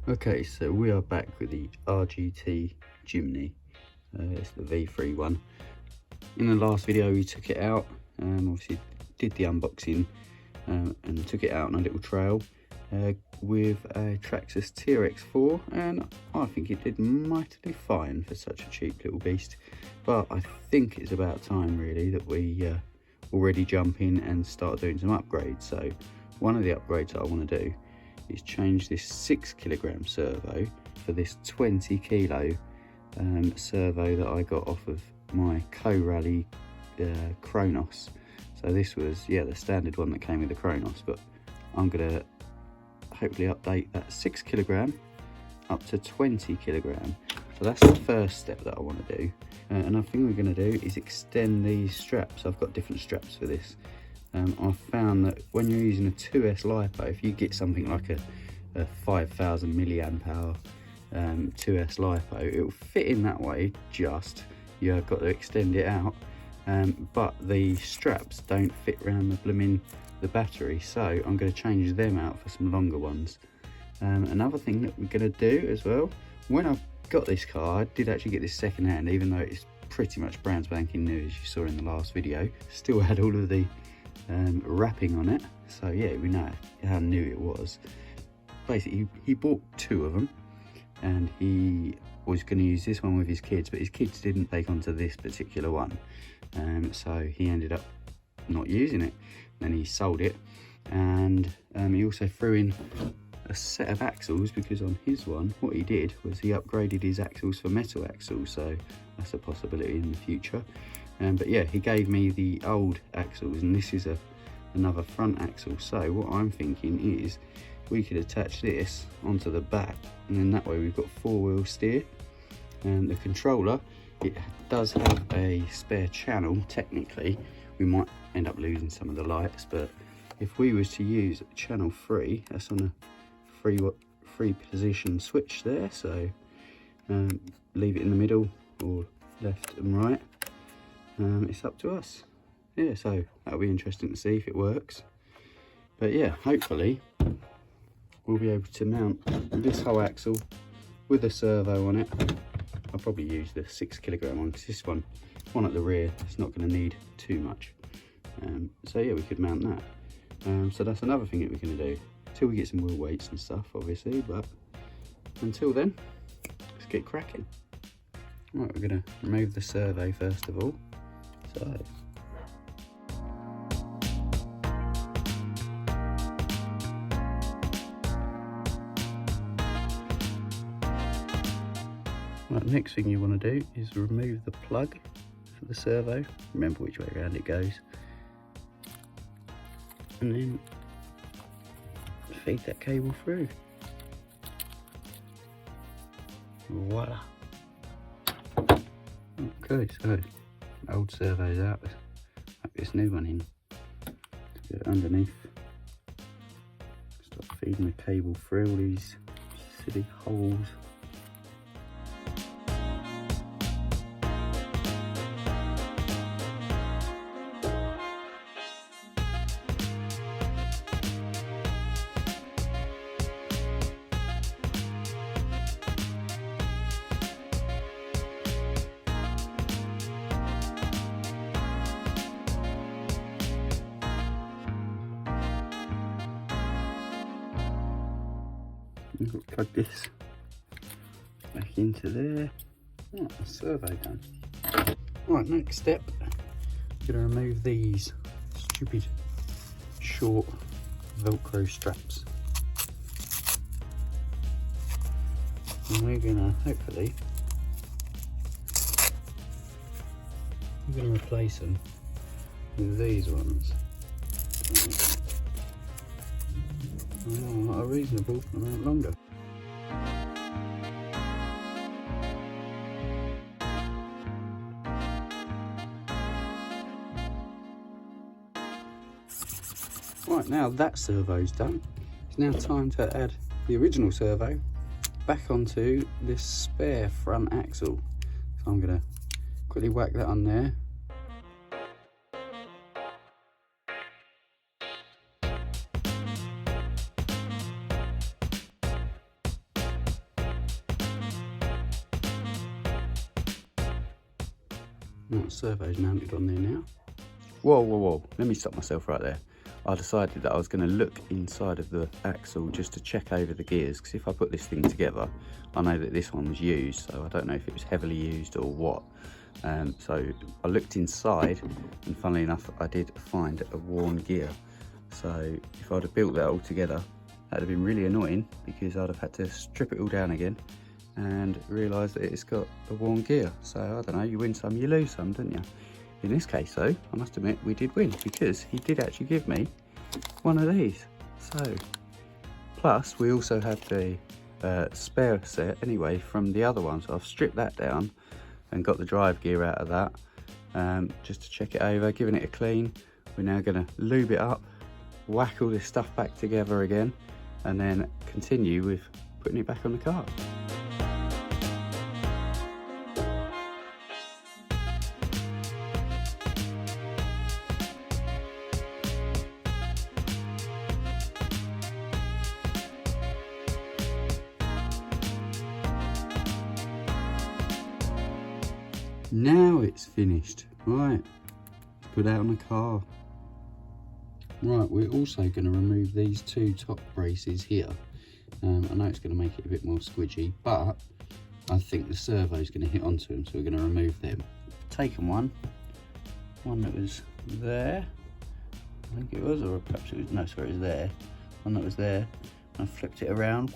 Okay, so we are back with the RGT JIMNY. It's the V3 one. In the last video we took it out, obviously did the unboxing and took it out on a little trail with a Traxxas TRX4, and I think it did mightily fine for such a cheap little beast. But I think it's about time really that we already jump in and start doing some upgrades. So one of the upgrades I want to do is change this 6 kilogram servo for this 20 kilo servo that I got off of my Co-Rally Kronos. So this was, yeah, the standard one that came with the Kronos, but I'm gonna hopefully update that 6 kilogram up to 20 kilogram. So that's the first step that I want to do. Another thing we're going to do is extend these straps. I've got different straps for this. I've found that when you're using a 2S LiPo, if you get something like a 5,000 milliamp hour 2S LiPo, it will fit in that way, just you've got to extend it out, but the straps don't fit around the battery, so I'm going to change them out for some longer ones. Another thing that we're going to do as well, when I got this car, I did actually get this second hand, even though it's pretty much brand spanking new, as you saw in the last video. Still had all of the wrapping on it, so yeah, we know how new it was. Basically he bought 2 of them, and he was going to use this one with his kids, but his kids didn't take onto this particular one, so he ended up not using it. Then he sold it, and he also threw in a set of axles, because on his one what he did was he upgraded his axles for metal axles, so that's a possibility in the future. But yeah, he gave me the old axles, and this is another front axle. So what I'm thinking is we could attach this onto the back, and then that way we've got 4-wheel steer. And the controller, it does have a spare channel. Technically we might end up losing some of the lights, but if we was to use channel 3, that's on a free position switch there, so leave it in the middle or left and right. It's up to us. Yeah, so that'll be interesting to see if it works. But yeah, hopefully we'll be able to mount this whole axle with a servo on it. I'll probably use the 6 kilogram one, because this one at the rear, it's not going to need too much. So yeah, we could mount that. So that's another thing that we're going to do till we get some wheel weights and stuff, obviously. But until then, let's get cracking. Right, we're going to remove the servo first of all. So right, next thing you want to do is remove the plug for the servo. Remember which way around it goes, and then feed that cable through. Voila. Okay, so old servo's out, let's put this new one in. Get it underneath. Start feeding the cable through all these silly holes. Plug this back into there. Oh, the servo done. Right, next step, I'm going to remove these stupid short Velcro straps. And we're going to hopefully replace them with these ones. A reasonable amount longer. Right, now that servo's done, it's now time to add the original servo back onto this spare front axle. So I'm going to quickly whack that on there. That servo's mounted on there now. Whoa, whoa, whoa, let me stop myself right there. I decided that I was going to look inside of the axle just to check over the gears, because if I put this thing together, I know that this one was used, so I don't know if it was heavily used or what. So I looked inside, and funnily enough, I did find a worn gear. So if I'd have built that all together, that'd have been really annoying, because I'd have had to strip it all down again and realise that it's got a worn gear. So I don't know, you win some, you lose some, don't you? In this case though, I must admit we did win, because he did actually give me one of these. So, plus we also had the spare set anyway from the other one, so I've stripped that down and got the drive gear out of that, just to check it over, giving it a clean. We're now going to lube it up, whack all this stuff back together again, and then continue with putting it back on the car. Now it's finished. Right, let's put it out on the car. Right, we're also going to remove these two top braces here. I know it's going to make it a bit more squidgy, but I think the servo's going to hit onto them, so we're going to remove them. Taken one that was there, I think it was, or perhaps it was, no, sorry, it was there. One that was there, and I flipped it around,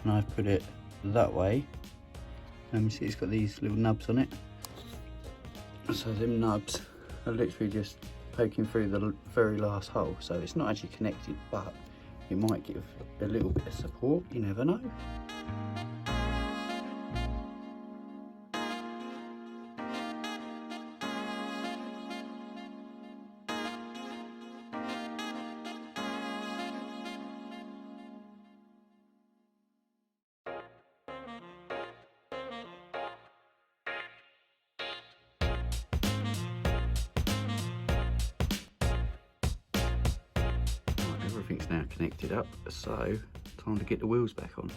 and I put it that way. You see it's got these little nubs on it. So them nubs are literally just poking through the very last hole. So it's not actually connected, but it might give a little bit of support, you never know. Everything's now connected up, so time to get the wheels back on.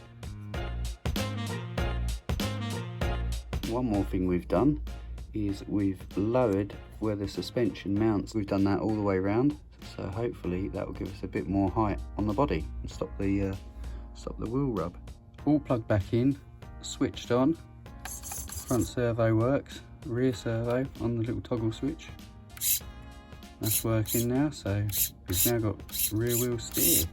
One more thing we've done is we've lowered where the suspension mounts. We've done that all the way around, so hopefully that will give us a bit more height on the body and stop the wheel rub. All plugged back in, switched on. Front servo works, rear servo on the little toggle switch. That's working now, so we've now got rear wheel steer.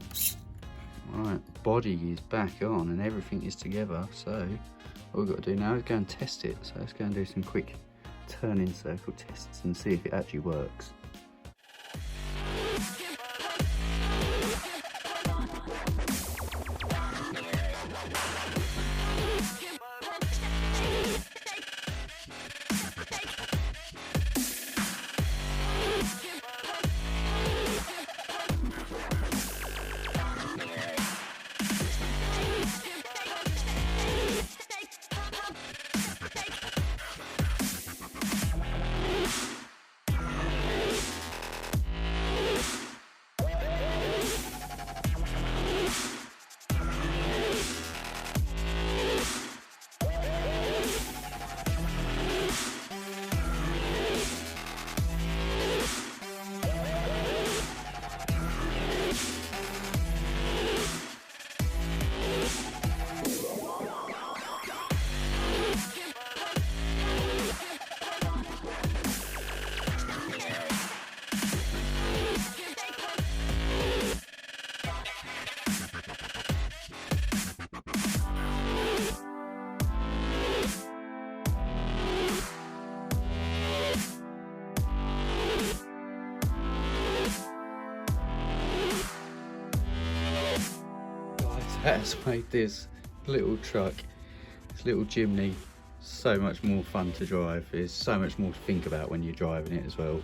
Right, body is back on and everything is together, so all we've got to do now is go and test it. So let's go and do some quick turning circle tests and see if it actually works. That's made this little truck, this little Jimny, so much more fun to drive. There's so much more to think about when you're driving it as well.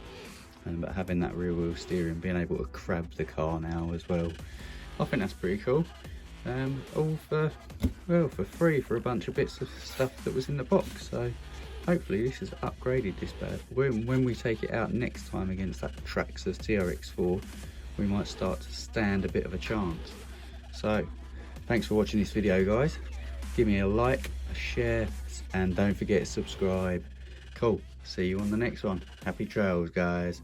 But having that rear wheel steering, being able to crab the car now as well, I think that's pretty cool. All for, well, for free for a bunch of bits of stuff that was in the box. So hopefully this has upgraded this bad. When we take it out next time against that Traxxas TRX4, we might start to stand a bit of a chance. So thanks for watching this video, guys. Give me a like, a share, and don't forget to subscribe. Cool, see you on the next one. Happy trails, guys.